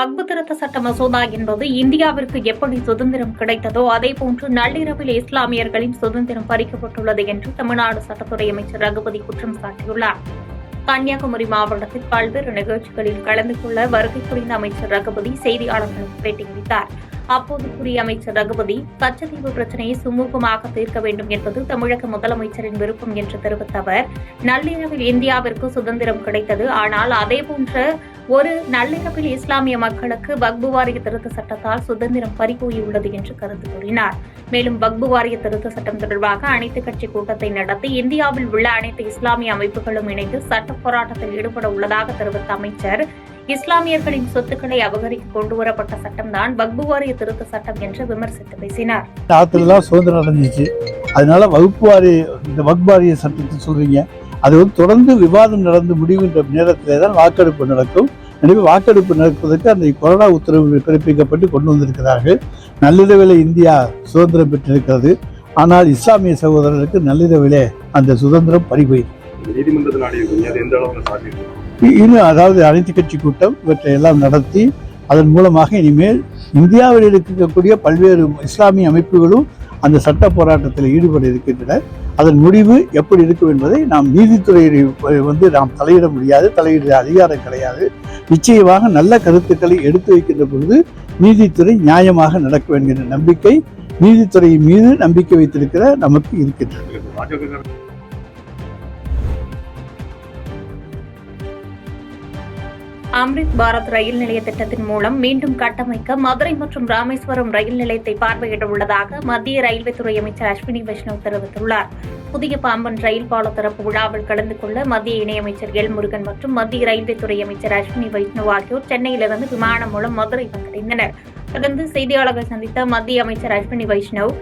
வக்பு திருத்த சட்ட மசோதா என்பது இந்தியாவிற்கு எப்படி சுதந்திரம் கிடைத்ததோ அதேபோன்று நள்ளிரவில் இஸ்லாமியர்களின் சுதந்திரம் பறிக்கப்பட்டுள்ளது என்று தமிழ்நாடு சட்டத்துறை அமைச்சர் ரகுபதி குற்றம் சாட்டியுள்ளார். கன்னியாகுமரி மாவட்டத்தில் பல்வேறு நிகழ்ச்சிகளில் கலந்து கொள்ள வருகை புரிந்த அமைச்சர் ரகுபதி செய்தியாளர்களுக்கு பேட்டியளித்தார். அப்போது கூறிய அமைச்சர் ரகுபதி, கச்சத்தீவு பிரச்சினையை சுமூகமாக தீர்க்க வேண்டும் என்பது தமிழக முதலமைச்சரின் விருப்பம் என்று தெரிவித்த அவர், நள்ளிரவில் இந்தியாவிற்கு சுதந்திரம் கிடைத்தது. ஆனால் அதேபோன்ற ஒரு நள்ளிரவில் இஸ்லாமிய மக்களுக்கு வக்பு வாரிய திருத்த சட்டத்தால் சுதந்திரம் பறிபோயுள்ளது என்று கருத்து கூறினார். மேலும் வக்பு வாரிய திருத்த சட்டம் தொடர்பாக அனைத்துக் கட்சி கூட்டத்தை நடத்தி இந்தியாவில் உள்ள அனைத்து இஸ்லாமிய அமைப்புகளும் இணைந்து சட்ட போராட்டத்தில் ஈடுபட உள்ளதாக தெரிவித்த அமைச்சர், இஸ்லாமியர்களின் சொத்துக்களை அபகரிக்க கொண்டுவரப்பட்ட சட்டம்தான் வக்பு வாரிய திருத்த சட்டம் என்று விமர்சித்து பேசினார். சுதந்திரம் அடைஞ்சிச்சு, அதனால வக்பு வாரிய சட்டத்தை சொல்றீங்க, அது தொடர்ந்து விவாதம் நடந்து முடிகின்ற நேரத்திலே தான் வாக்கெடுப்பு நடக்கும். எனவே வாக்கெடுப்பு நடப்பதற்கு அந்த கொரோனா உத்தரவு பிறப்பிக்கப்பட்டு கொண்டு வந்திருக்கிறார்கள். நள்ளிரவிலே இந்தியா சுதந்திரம் பெற்றிருக்கிறது. ஆனால் இஸ்லாமிய சகோதரர்களுக்கு நள்ளிரவிலே அந்த சுதந்திரம் பறிபோயிருக்கு. இன்னும் அதாவது அனைத்து கட்சி கூட்டம் இவற்றை எல்லாம் நடத்தி அதன் மூலமாக இனிமேல் இந்தியாவில் இருக்கக்கூடிய பல்வேறு இஸ்லாமிய அமைப்புகளும் அந்த சட்ட போராட்டத்தில் ஈடுபட இருக்கின்றன. அதன் முடிவு எப்படி இருக்கும் என்பதை நாம் நீதித்துறையை நாம் தலையிட முடியாது, தலையிட அதிகாரம் கிடையாது. நிச்சயமாக நல்ல கருத்துக்களை எடுத்து வைக்கின்ற பொழுது நீதித்துறை நியாயமாக நடக்கும் என்கின்ற நம்பிக்கை நீதித்துறையின் மீது நம்பிக்கை வைத்திருக்கிற நமக்கு இருக்கின்றது. அம்ரித் பாரத் ரயில் நிலைய திட்டத்தின் மூலம் மீண்டும் கட்டமைக்க மதுரை மற்றும் ராமேஸ்வரம் ரயில் நிலையத்தை பார்வையிட உள்ளதாக மத்திய ரயில்வே துறை அமைச்சர் அஸ்வினி வைஷ்ணவ் தெரிவித்துள்ளார். புதிய பாம்பன் ரயில் பால திறப்பு விழாவில் கலந்து கொள்ள மத்திய இணையமைச்சர் எல் முருகன் மற்றும் மத்திய ரயில்வே துறை அமைச்சர் அஸ்வினி வைஷ்ணவ் ஆகியோர் சென்னையிலிருந்து விமானம் மூலம் மதுரை வந்தடைந்தனர். தொடர்ந்து செய்தியாளர்கள் சந்தித்த மத்திய அமைச்சர் அஸ்வினி வைஷ்ணவ்,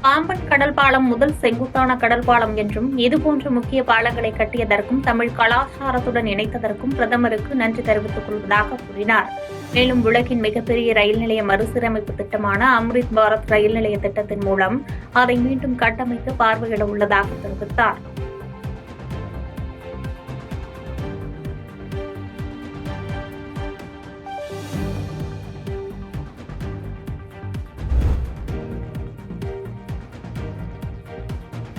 பாம்பன் கடல் பாலம் முதல் செங்குத்தான கடல் பாலம் என்றும் இதுபோன்ற முக்கிய பாலங்களை கட்டியதற்கும் தமிழ் கலாச்சாரத்துடன் இணைத்ததற்கும் பிரதமருக்கு நன்றி தெரிவித்துக் கொள்வதாக கூறினார். மேலும் உலகின் மிகப்பெரிய ரயில் நிலைய மறுசீரமைப்பு திட்டமான அம்ரித் பாரத் ரயில் நிலைய திட்டத்தின் மூலம் அதை மீண்டும் கட்டமைத்து பார்வையிட உள்ளதாக தெரிவித்தார்.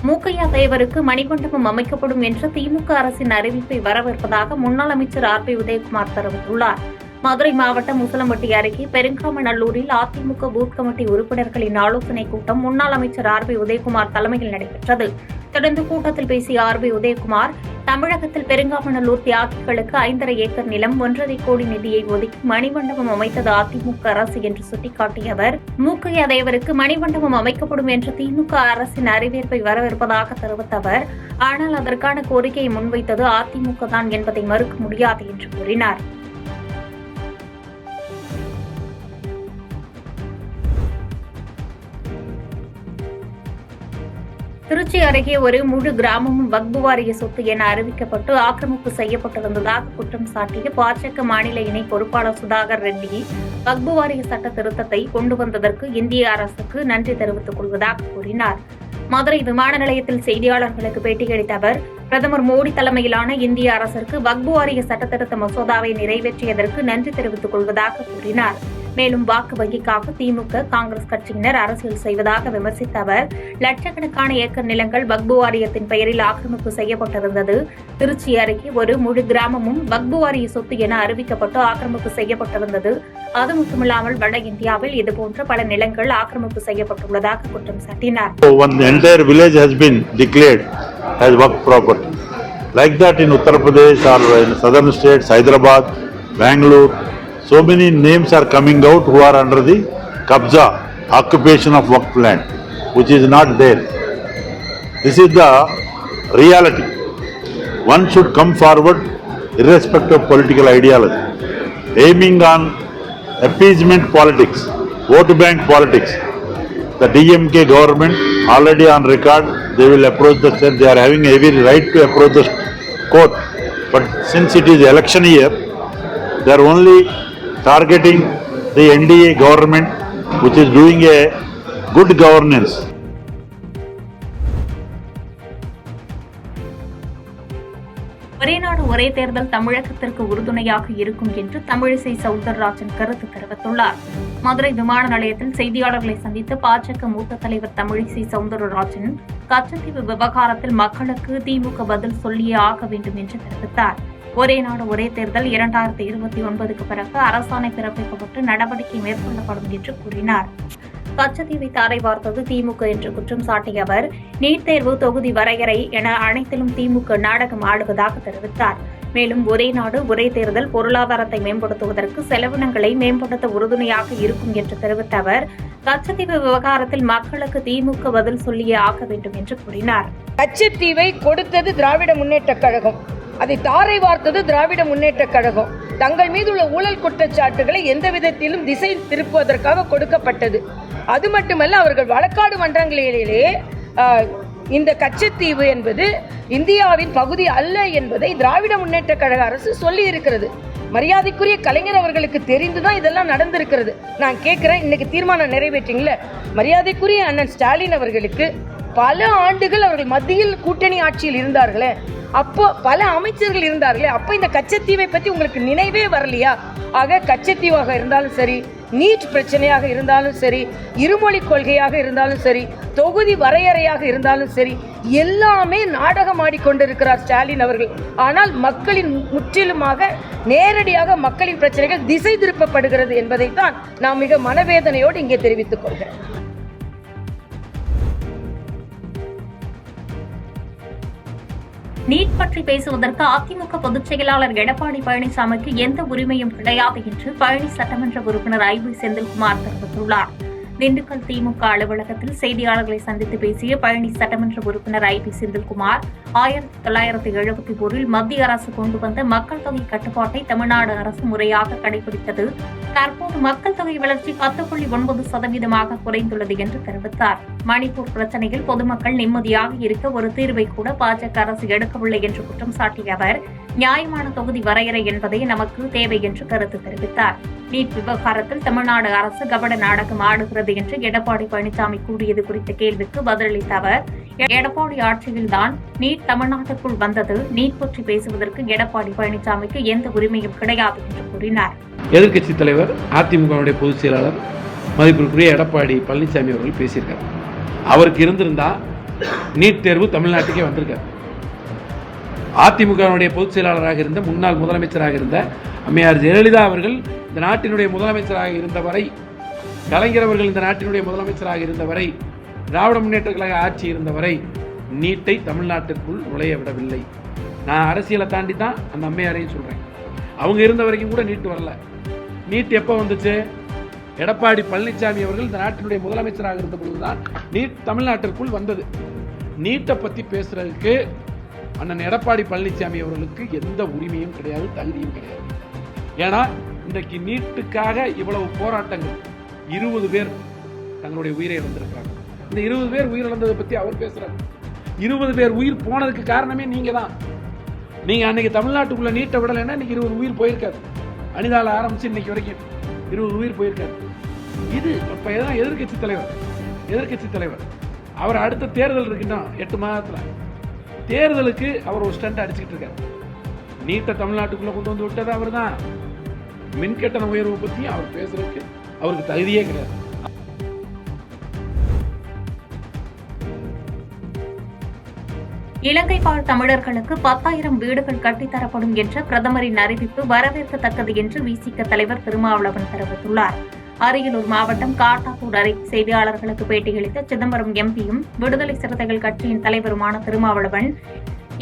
மூக்கையா தேவருக்கு மணிமண்டபம் அமைக்கப்படும் என்ற திமுக அரசின் அறிவிப்பை வரவேற்பதாக முன்னாள் அமைச்சர் ஆர்.பி. உதயகுமார் தெரிவித்துள்ளார். மதுரை மாவட்டம் உசிலம்பட்டி அருகே பெருங்காமநல்லூரில் அதிமுக பூத் கமிட்டி உறுப்பினர்களின் ஆலோசனைக் கூட்டம் முன்னாள் அமைச்சர் ஆர்.பி. உதயகுமார் தலைமையில் நடைபெற்றது. தொடர்ந்து கூட்டத்தில் பேசிய ஆர்.பி. உதயகுமார், தமிழகத்தில் பெருங்காமநல்லூர் தியாகிகளுக்கு 5.5 ஏக்கர் நிலம் 1.5 கோடி நிதியை ஒதுக்கி மணிமண்டபம் அமைத்தது அதிமுக அரசு என்று சுட்டிக்காட்டிய அவர், மூக்கையா தேவருக்கு மணிமண்டபம் அமைக்கப்படும் என்ற திமுக அரசின் அறிவிப்பை வரவேற்பதாக தெரிவித்த அவர், ஆனால் அதற்கான கோரிக்கையை முன்வைத்தது அதிமுக தான் என்பதை மறுக்க முடியாது என்று கூறினார். திருச்சி அருகே ஒரு முழு கிராமமும் வக்பு வாரிய சொத்து என அறிவிக்கப்பட்டு ஆக்கிரமிப்பு செய்யப்பட்டிருந்ததாக குற்றம் சாட்டிய பாஜக மாநில இணை பொறுப்பாளர் சுதாகர் ரெட்டி, வக்பு வாரிய சட்ட திருத்தத்தை கொண்டு வந்ததற்கு இந்திய அரசுக்கு நன்றி தெரிவித்துக் கொள்வதாக கூறினார். மதுரை விமான நிலையத்தில் செய்தியாளர்களுக்கு பேட்டியளித்த அவர், பிரதமர் மோடி தலைமையிலான இந்திய அரசிற்கு வக்பு வாரிய சட்ட திருத்த மசோதாவை நிறைவேற்றியதற்கு நன்றி தெரிவித்துக் கொள்வதாக கூறினார். மேலும் வாக்கு வங்கிக்காக திமுக, காங்கிரஸ் கட்சியினர் அரசியல் செய்வதாக விமர்சித்த அவர், லட்சக்கணக்கான ஏக்கர் நிலங்கள் வக்பு வாரியத்தின் பெயரில் ஆக்கிரமிப்பு செய்யப்பட்டிருந்தது. திருச்சி அருகே ஒரு முழு கிராமமும் வக்பு வாரிய சொத்து என அறிவிக்கப்பட்டு ஆக்கிரமிப்பு செய்யப்பட்டிருந்தது. அது மட்டுமில்லாமல் வட இந்தியாவில் இதுபோன்ற பல நிலங்கள் ஆக்கிரமிப்பு செய்யப்பட்டுள்ளதாக குற்றம் சாட்டினார். Like that in Uttar Pradesh or in southern states, Hyderabad, Bangalore, so many names are coming out who are under the kabza, occupation of Waqf land, which is not there. This is the reality. One should come forward irrespective of political ideology, aiming on appeasement politics, vote bank politics. The DMK government already on record, they will approach the state, they are having every right to approach the court, but since it is election year, they are only targeting the NDA government, which is doing a good governance. ஒரே நாடு ஒரே தேர்தல் தமிழகத்திற்கு உறுதுணையாக இருக்கும் என்று தமிழிசை சவுந்தரராஜன் கருத்து தெரிவித்துள்ளார். மதுரை விமான நிலையத்தில் செய்தியாளர்களை சந்தித்த பாஜக மூத்த தலைவர் தமிழிசை சவுந்தரராஜன் கச்சத்தீவு விவகாரத்தில் மக்களுக்கு திமுக பதில் சொல்லியே ஆக வேண்டும் என்று தெரிவித்தார். ஒரே நாடு ஒரே தேர்தல் 2029க்கு பிறகு அரசாணை பிறப்பிக்கப்பட்டு நடவடிக்கை மேற்கொள்ளப்படும் என்று கூறினார். கச்சத்தீவை தாரை வார்த்தது திமுக என்று குற்றம் சாட்டிய அவர் நீட் தேர்வு, தொகுதி வரையறை என அனைத்திலும் திமுக நாடகம் ஆடுவதாக தெரிவித்தார். மேலும் ஒரே நாடு ஒரே தேர்தல் பொருளாதாரத்தை மேம்படுத்துவதற்கு செலவினங்களை மேம்படுத்த உறுதுணையாக இருக்கும் என்று தெரிவித்த அவர் கச்சத்தீவு விவகாரத்தில் மக்களுக்கு திமுக பதில் சொல்லியே ஆக வேண்டும் என்று கூறினார். கச்சத்தீவை கொடுத்தது திராவிட முன்னேற்ற கழகம், அதை தாரை வார்த்தது திராவிட முன்னேற்ற கழகம். தங்கள் மீது உள்ள ஊழல் குற்றச்சாட்டுகளை எந்த விதத்திலும் திசை திருப்புவதற்காக கொடுக்கப்பட்டது. அது மட்டுமல்ல, அவர்கள் வழக்காடு மன்றங்களிலே இந்த கச்சத்தீவு என்பது இந்தியாவின் பகுதி அல்ல என்பதை திராவிட முன்னேற்ற கழக அரசு சொல்லி இருக்கிறது. மரியாதைக்குரிய கலைஞர் அவர்களுக்கு தெரிந்துதான் இதெல்லாம் நடந்திருக்கிறது. நான் கேட்கிறேன், இன்னைக்கு தீர்மானம் நிறைவேற்றீங்களே, மரியாதைக்குரிய அண்ணன் ஸ்டாலின் அவர்களுக்கு பல ஆண்டுகள் அவர்கள் மத்தியில் கூட்டணி ஆட்சியில் இருந்தார்களே, அப்போ பல அமைச்சர்கள் இருந்தார்களே, அப்போ இந்த கச்சத்தீவை பற்றி உங்களுக்கு நினைவே வரலையா? ஆக கச்சத்தீவாக இருந்தாலும் சரி, நீட் பிரச்சனையாக இருந்தாலும் சரி, இருமொழி கொள்கையாக இருந்தாலும் சரி, தொகுதி வரையறையாக இருந்தாலும் சரி, எல்லாமே நாடகம் ஆடிக்கொண்டிருக்கிறார் ஸ்டாலின் அவர்கள். ஆனால் மக்களின் முற்றிலுமாக நேரடியாக மக்களின் பிரச்சனைகள் திசை திருப்பப்படுகிறது என்பதைத்தான் நான் மிக மனவேதனையோடு இங்கே தெரிவித்துக் கொள்கிறேன். நீட் பற்றி பேசுவதற்கு அதிமுக பொதுச் செயலாளர் எடப்பாடி பழனிசாமிக்கு எந்த உரிமையும் கிடையாது என்று பழனி சட்டமன்ற உறுப்பினர் ஐ.வி. செந்தில்குமார் தெரிவித்துள்ளார். திண்டுக்கல் திமுக அலுவலகத்தில் செய்தியாளர்களை சந்தித்து பேசிய பழனி சட்டமன்ற உறுப்பினர் ஐ.வி. செந்தில்குமார் 1971 மத்திய அரசு கொண்டு வந்த மக்கள் தொகை கட்டுப்பாட்டை தமிழ்நாடு அரசு முறையாக கடைபிடித்தது. தற்போது மக்கள் தொகை வளர்ச்சி 10.9% குறைந்துள்ளது என்று தெரிவித்தார். மணிப்பூர் பிரச்சினையில் பொதுமக்கள் நிம்மதியாக இருக்க ஒரு தீர்வை கூட பாஜக அரசு எடுக்கவில்லை என்று குற்றம் சாட்டிய அவர் நியாயமான தொகுதி வரையறை என்பதே நமக்கு தேவை என்று கருத்து தெரிவித்தார். நீட் விவகாரத்தில் தமிழ்நாடு அரசு கபட நாடகம் ஆடுகிறது என்று எடப்பாடி பழனிசாமி கூறியது குறித்த கேள்விக்கு பதிலளித்த அவர் எடப்பாடி ஆட்சியில்தான் நீட் தமிழ்நாட்டுக்குள் வந்தது. நீட் பற்றி பேசுவதற்கு எடப்பாடி பழனிசாமிக்கு எந்த உரிமையும் கிடையாது என்று கூறினார். எதிர்க்கட்சித் தலைவர் அதிமுகவுடைய பொதுச் செயலாளர் மதிப்பிற்குரிய எடப்பாடி பழனிசாமி அவர்கள் பேசியிருக்கார். அவருக்கு இருந்திருந்தா நீட் தேர்வு தமிழ்நாட்டுக்கே வந்திருக்கார். அதிமுகவுடைய பொதுச் செயலாளராக இருந்த முன்னாள் முதலமைச்சராக இருந்த அம்மையார் ஜெயலலிதா அவர்கள் இந்த நாட்டினுடைய முதலமைச்சராக இருந்தவரை, கலைஞர் அவர்கள் இந்த நாட்டினுடைய முதலமைச்சராக இருந்தவரை, திராவிட முன்னேற்ற கழக ஆட்சி இருந்தவரை நீட்டை தமிழ்நாட்டிற்குள் நுழைய விடவில்லை. நான் அரசியலை தாண்டி தான் அந்த அம்மையாரையும் சொல்றேன். அவங்க இருந்த வரைக்கும் கூட நீட் வரல. நீட் எப்போ வந்துச்சு? எடப்பாடி பழனிசாமி அவர்கள் இந்த நாட்டினுடைய முதலமைச்சராக இருந்த பொழுதுதான் நீட் தமிழ்நாட்டிற்குள் வந்தது. நீட்டை பற்றி பேசுறதுக்கு அண்ணன் எடப்பாடி பழனிசாமி அவர்களுக்கு எந்த உரிமையும் கிடையாது, தகுதியும் கிடையாது. ஏன்னா இன்றைக்கு நீட்டுக்காக இவ்வளவு போராட்டங்கள், 20 பேர் தங்களுடைய உயிரை இழந்திருக்கிறாங்க. இந்த 20 பேர் உயிரிழந்ததை பற்றி அவர் பேசுறாரு. 20 பேர் உயிர் போனதுக்கு காரணமே நீங்க தான். நீங்க அன்னைக்கு தமிழ்நாட்டுக்குள்ள நீட்டை விடலைன்னா இன்னைக்கு 20 உயிர் போயிருக்காது. அனிதால ஆரம்பிச்சு இன்னைக்கு வரைக்கும் 20 உயிர் போயிருக்காரு. இது இப்ப எதிர்க்கட்சி தலைவர் அவர் அடுத்த தேர்தல் இருக்குன்னா 8 மாதத்துல தேர்தலுக்கு அவர் ஒரு ஸ்டண்ட் அடிச்சுக்கிட்டு இருக்காரு. நீட்டை தமிழ்நாட்டுக்குள்ள கொண்டு வந்து விட்டது அவர் தான். மின்கட்டண உயர்வு பத்தி அவர் பேசுறதுக்கு அவருக்கு தகுதியே கிடையாது. இலங்கை வாழ் தமிழர்களுக்கு 10,000 வீடுகள் கட்டித்தரப்படும் என்ற பிரதமரின் அறிவிப்பு வரவேற்கத்தக்கது என்று விசிக தலைவர் திருமாவளவன் தெரிவித்துள்ளார். அரியலூர் மாவட்டம் காட்டாத்தூர் அருகே செய்தியாளர்களுக்கு பேட்டியளித்த சிதம்பரம் எம்பியும் விடுதலை சிறுத்தைகள் கட்சியின் தலைவருமான திருமாவளவன்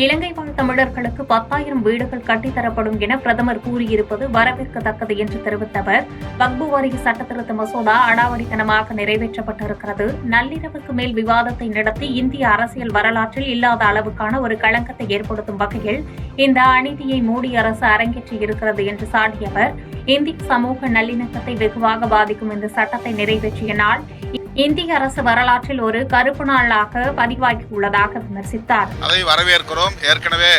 இலங்கை வாழ் தமிழர்களுக்கு 10,000 வீடுகள் கட்டித்தரப்படும் என பிரதமர் கூறியிருப்பது வரவேற்கத்தக்கது என்று தெரிவித்த அவர் வக்பு வாரிய சட்டத்திருத்த மசோதா அடாவடித்தனமாக நிறைவேற்றப்பட்டிருக்கிறது. நள்ளிரவுக்கு மேல் விவாதத்தை நடத்தி இந்திய அரசியல் வரலாற்றில் இல்லாத அளவுக்கான ஒரு களங்கத்தை ஏற்படுத்தும் வகையில் இந்த அநீதியை மோடி அரசு அரங்கேற்றி இருக்கிறது என்று சாடிய அவர் இந்திய சமூக நல்லிணக்கத்தை வெகுவாக பாதிக்கும் இந்த சட்டத்தை நிறைவேற்றிய நாள் இந்திய அரசு வரலாற்றில் ஒரு கருப்பு நாளாக பதிவாகியுள்ளதாக விமர்சித்தார். அதை வரவேற்கிறோம். ஏற்கனவே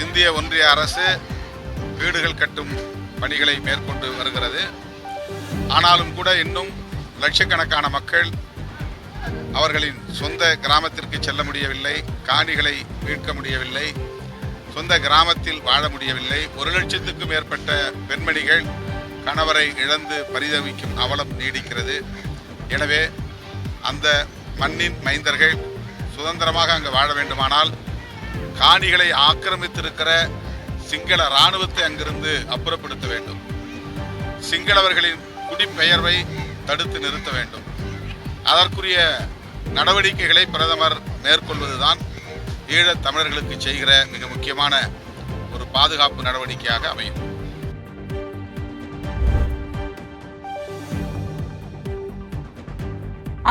இந்திய ஒன்றிய அரசு வீடுகள் கட்டும் பணிகளை மேற்கொண்டு வருகிறது. ஆனாலும் கூட இன்னும் லட்சக்கணக்கான மக்கள் அவர்களின் சொந்த கிராமத்திற்கு செல்ல முடியவில்லை, காணிகளை மீட்க முடியவில்லை, சொந்த கிராமத்தில் வாழ முடியவில்லை. 1,00,000க்கும் மேற்பட்ட பெண்மணிகள் கணவரை இழந்து பரிதவிக்கும் அவலம் நீடிக்கிறது. எனவே அந்த மண்ணின் மைந்தர்கள் சுதந்திரமாக அங்கு வாழ வேண்டுமானால் காணிகளை ஆக்கிரமித்திருக்கிற சிங்கள இராணுவத்தை அங்கிருந்து அப்புறப்படுத்த வேண்டும். சிங்களவர்களின் குடிபெயர்வை தடுத்து நிறுத்த வேண்டும். அதற்குரிய நடவடிக்கைகளை பிரதமர் மேற்கொள்வதுதான் ஈழத் தமிழர்களுக்கு செய்கிற மிக முக்கியமான ஒரு பாதுகாப்பு நடவடிக்கையாக அமையும்.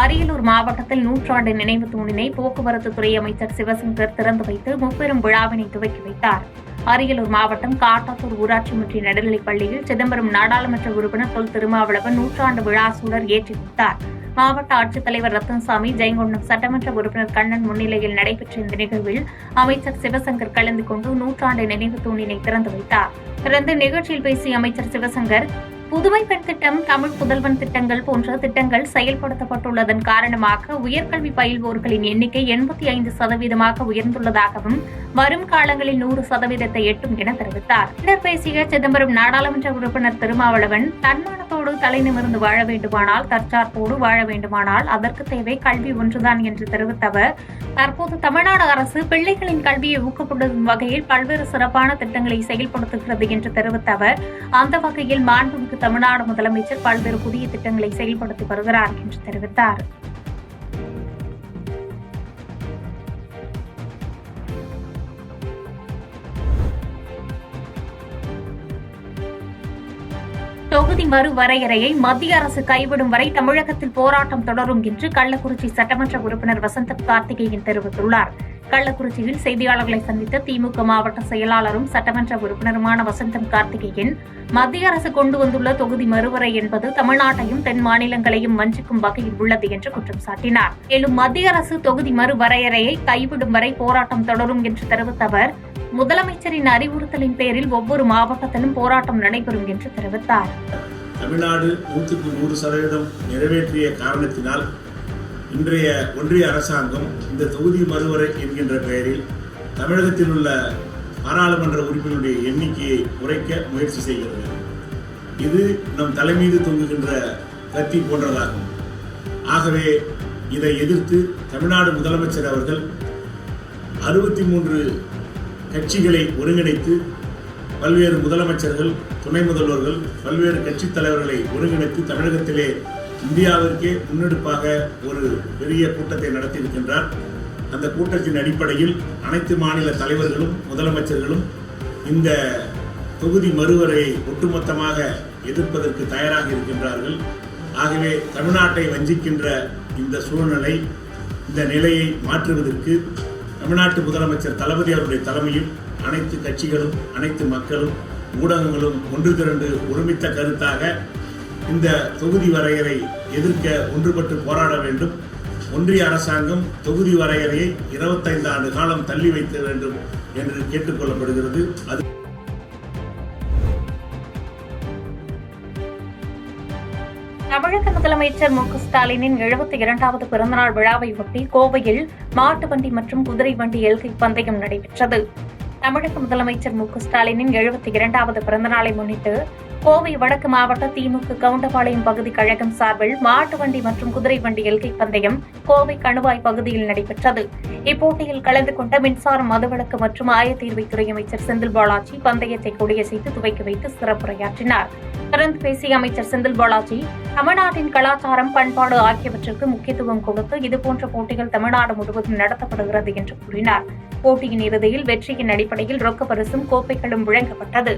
அரியலூர் மாவட்டத்தில் நூற்றாண்டு நினைவு தூணினை போக்குவரத்து துறை அமைச்சர் சிவசங்கர் திறந்து வைத்து முப்பெரும் விழாவினை துவக்கி வைத்தார். அரியலூர் மாவட்டம் காட்டாத்தூர் ஊராட்சி ஒன்றிய நடுநிலைப் பள்ளியில் சிதம்பரம் நாடாளுமன்ற உறுப்பினர் தொல் திருமாவளவன் நூற்றாண்டு விழா சூழல் ஏற்றி வைத்தார். மாவட்ட ஆட்சித்தலைவர் ரத்தன்சாமி, ஜெயங்கொண்டம் சட்டமன்ற உறுப்பினர் கண்ணன் முன்னிலையில் நடைபெற்ற இந்த நிகழ்வில் அமைச்சர் சிவசங்கர் கலந்து கொண்டு நூற்றாண்டு நினைவு தூணினை திறந்து வைத்தார். தொடர்ந்து நிகழ்ச்சியில் பேசிய அமைச்சர் சிவசங்கர், புதுமை பெண் திட்டம், தமிழ் புதல்வன் திட்டங்கள் போன்ற திட்டங்கள் செயல்படுத்தப்பட்டுள்ளதன் காரணமாக உயர்கல்வி பயில்வோர்களின் எண்ணிக்கை 85% உயர்ந்துள்ளதாகவும் வரும் காலங்களில் 100% எட்டும் என தெரிவித்தார். பின்னர் பேசிய சிதம்பரம் நாடாளுமன்ற உறுப்பினர் திருமாவளவன், தன்மானத்தோடு தலைநிமிர்ந்து வாழ வேண்டுமானால், தற்சார்போடு வாழ வேண்டுமானால் அதற்கு தேவை கல்வி ஒன்றுதான் என்று தெரிவித்த அவர், தற்போது தமிழ்நாடு அரசு பிள்ளைகளின் கல்வியை ஊக்கப்படுத்தும் வகையில் பல்வேறு சிறப்பான திட்டங்களை செயல்படுத்துகிறது என்று தெரிவித்த அவர், அந்த வகையில் மாண்புமிகு தமிழ்நாடு முதலமைச்சர் பல்வேறு புதிய திட்டங்களை செயல்படுத்தி வருகிறார் என்று தெரிவித்தார். தொகுதி மறுவரையறையை மத்திய அரசு கைவிடும் வரை தமிழகத்தில் போராட்டம் தொடரும் என்று கள்ளக்குறிச்சி சட்டமன்ற உறுப்பினர் வசந்தம் கார்த்திகேயன் தெரிவித்துள்ளார். கள்ளக்குறிச்சியில் செய்தியாளர்களை சந்தித்த திமுக மாவட்ட செயலாளரும் சட்டமன்ற உறுப்பினருமான வசந்தம் கார்த்திகேயன், மத்திய அரசு கொண்டு வந்துள்ள தொகுதி மறுவரை என்பது தமிழ்நாட்டையும் தென் மாநிலங்களையும் வஞ்சிக்கும் வகையில் உள்ளது என்று குற்றம் சாட்டினார். மேலும் மத்திய அரசு தொகுதி மறுவரையறையை கைவிடும் வரை போராட்டம் தொடரும் என்று தெரிவித்த அவர், முதலமைச்சரின் அறிவுறுத்தலின் பேரில் ஒவ்வொரு மாவட்டத்திலும் போராட்டம் நடைபெறும் என்று தெரிவித்தார். தமிழ்நாடு 100% நிறைவேற்றிய காரணத்தினால் இன்றைய ஒன்றிய அரசாங்கம் இந்த தொகுதி மறுவரை என்கின்ற பெயரில் தமிழகத்தில் உள்ள பாராளுமன்ற உறுப்பினருடைய எண்ணிக்கையை குறைக்க முயற்சி செய்கிறது. இது நம் தலைமீது தொங்குகின்ற கத்தி போன்றதாகும். ஆகவே இதை எதிர்த்து தமிழ்நாடு முதலமைச்சர் அவர்கள் 63 கட்சிகளை ஒருங்கிணைத்து பல்வேறு முதலமைச்சர்கள், துணை முதல்வர்கள், பல்வேறு கட்சித் தலைவர்களை ஒருங்கிணைத்து தமிழகத்திலே இந்தியாவிற்கே முன்னெடுப்பாக ஒரு பெரிய கூட்டத்தை நடத்தியிருக்கின்றார். அந்த கூட்டத்தின் அடிப்படையில் அனைத்து மாநில தலைவர்களும் முதலமைச்சர்களும் இந்த தொகுதி மறுவரையை ஒட்டுமொத்தமாக எதிர்ப்பதற்கு தயாராக இருக்கின்றார்கள். ஆகவே தமிழ்நாட்டை வஞ்சிக்கின்ற இந்த சூழ்நிலை, இந்த நிலையை மாற்றுவதற்கு தமிழ்நாட்டு முதலமைச்சர் தளபதி அவருடைய தலைமையில் அனைத்து கட்சிகளும், அனைத்து மக்களும், ஊடகங்களும் ஒன்று திரண்டு ஒருமித்த கருத்தாக இந்த தொகுதி வரையறை எதிர்க்க ஒன்றுபட்டு போராட வேண்டும். ஒன்றிய அரசாங்கம் தொகுதி வரையறையை 25 ஆண்டு காலம் தள்ளி வைக்க வேண்டும் என்று கேட்டுக்கொள்ளப்படுகிறது. அது தமிழக முதலமைச்சர் மு க ஸ்டாலினின் 72வது பிறந்தநாள் விழாவை ஒட்டி கோவையில் மாட்டு வண்டி மற்றும் குதிரை வண்டி எல்கை பந்தயம் நடைபெற்றது. தமிழக முதலமைச்சர் மு க ஸ்டாலினின் 72வது பிறந்தநாளை முன்னிட்டு கோவை வடக்கு மாவட்ட திமுக கவுண்டபாளையம் பகுதி கழகம் சார்பில் மாட்டு வண்டி மற்றும் குதிரை வண்டி எல்கை பந்தயம் கோவை கணுவாய் பகுதியில் நடைபெற்றது. இப்போட்டியில் கலந்து கொண்ட மின்சாரம், மதுவிலக்கு மற்றும் ஆயத்தீர்வைத்துறை அமைச்சர் செந்தில் பாலாஜி பந்தயத்தை கொடியசைத்து துவக்கி வைத்து சிறப்புரையாற்றினார். தொடர்ந்து பேசிய அமைச்சர் செந்தில் பாலாஜி, தமிழ்நாட்டின் கலாச்சாரம், பண்பாடு ஆகியவற்றிற்கு முக்கியத்துவம் கொடுத்து இதுபோன்ற போட்டிகள் தமிழ்நாடு முழுவதும் நடத்தப்படுகிறது என்று கூறினார். போட்டியின் இறுதியில் வெற்றியின் அடிப்படையில் ரொக்க பரிசும் கோப்பைகளும் வழங்கப்பட்டது.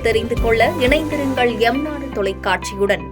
தெரிந்து கொள்ள இணைந்திருங்கள் எம் நாடு தொலைக்காட்சியுடன்.